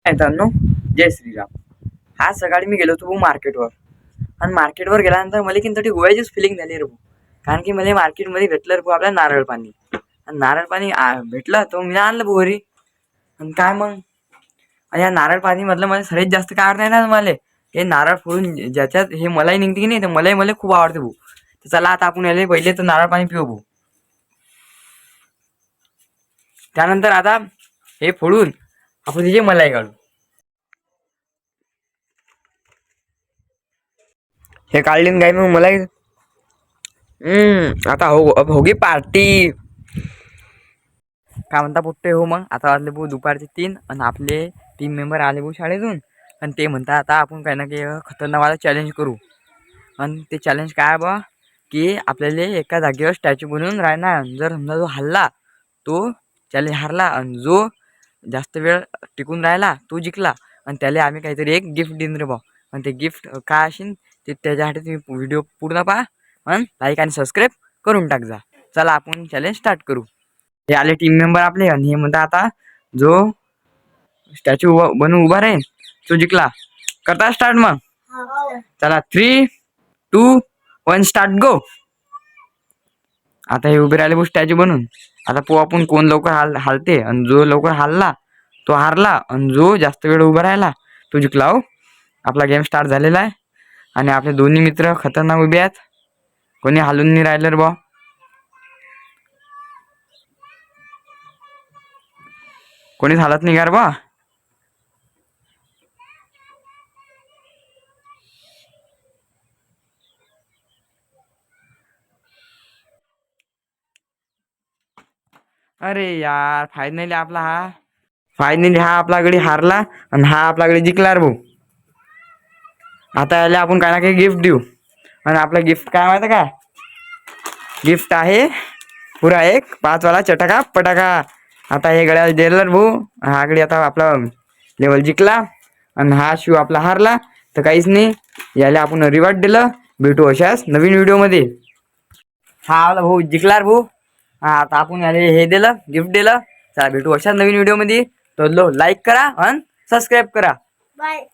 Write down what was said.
मित्रांनो, जय श्रीराम. आज सकाळी मी गेलो होतो भाऊ मार्केटवर. आणि मार्केटवर गेल्यानंतर मला की गोव्याचीच फिलिंग झाली रे भाऊ. कारण की मला मार्केटमध्ये भेटलं रे भाऊ आपल्याला नारळ पाणी. आणि नारळ पाणी भेटलं तर मी आणलं भाऊ घरी. आणि काय मग, आणि या नारळ पाणी मधलं मला सगळ्यात जास्त काय आवडत ना मला, हे नारळ फोडून ज्याच्यात हे मलाही निघते की नाही, तर मला खूप आवडते भाऊ. तर चला आता आपण याले पहिले तर नारळ पाणी पिऊ भाऊ. त्यानंतर आता हे फोडून आपण तिचे मलाई काढू. हे काढले काय मग मलाई. आता होगी पार्टी. काय म्हणता पोट्टे हो. मग आता वाजले भाऊ दुपारचे 3 आणि आपले 3 मेंबर आले भाऊ शाळेतून. आणि ते म्हणतात आता आपण काही ना काही खतरनाकवाला चॅलेंज करू. आणि ते चॅलेंज काय बा, की आपल्याला एका जागेवर स्टॅच्यू बनवून राहणार. जर समजा जो हल्ला तो चॅलेंज हारला, आणि जो जास्त वेळ टिकून राहिला तो जिंकला. आणि त्याला आम्ही काहीतरी एक गिफ्ट देईन रे बा. आणि ते गिफ्ट काय असेल ते त्याच्यासाठी तुम्ही व्हिडिओ पूर्ण पहा आणि लाईक आणि सबस्क्राईब करून टाक जा. चला आपण चॅलेंज स्टार्ट करू. हे आले टीम मेंबर आपले आणि हे म्हणतात आता जो स्टॅच्यू बनवून उभा राहील तो जिंकला. करता स्टार्ट मग. चला 3, 2, 1 स्टार्ट गो. आता हे उभे राहिले स्टॅच्यू बनून. आता आपण कोण लवकर हालते, आणि जो लवकर हालला तो हारला, आणि जो जास्त वेळ उभा राहिला तो जिंकला. हो, आपला गेम स्टार्ट झालेला आहे. आणि आपले दोन्ही मित्र खतरनाक उभे आहेत. कोणी हालून नाही राहिलं रे बा. कोणीच हालत नाही का बा. अरे यार, फायनली हा आपल्याकडे हारला आणि हा आपल्याकडे जिंकला रे भाऊ. आता याला आपण काय ना काही गिफ्ट देऊ. आणि आपलं गिफ्ट काय माहिती का, गिफ्ट आहे पुरा एक 5 वाला चटाका पटाका. आता हे गळ्याला दिलं भाऊ. हाकडे आता आपला लेवल जिंकला आणि हा शिव आपला हारला. तर काहीच नाही, याला आपण रिवॉर्ड दिलं. भेटू अशाच नवीन व्हिडिओमध्ये. हा आपला भाऊ जिंकला भाऊ. हा, आता आपण याला हे दिलं, गिफ्ट दिलं. चला भेटू अशाच नवीन व्हिडिओमध्ये. तर लाईक करा आणि सबस्क्राईब करा. बाय.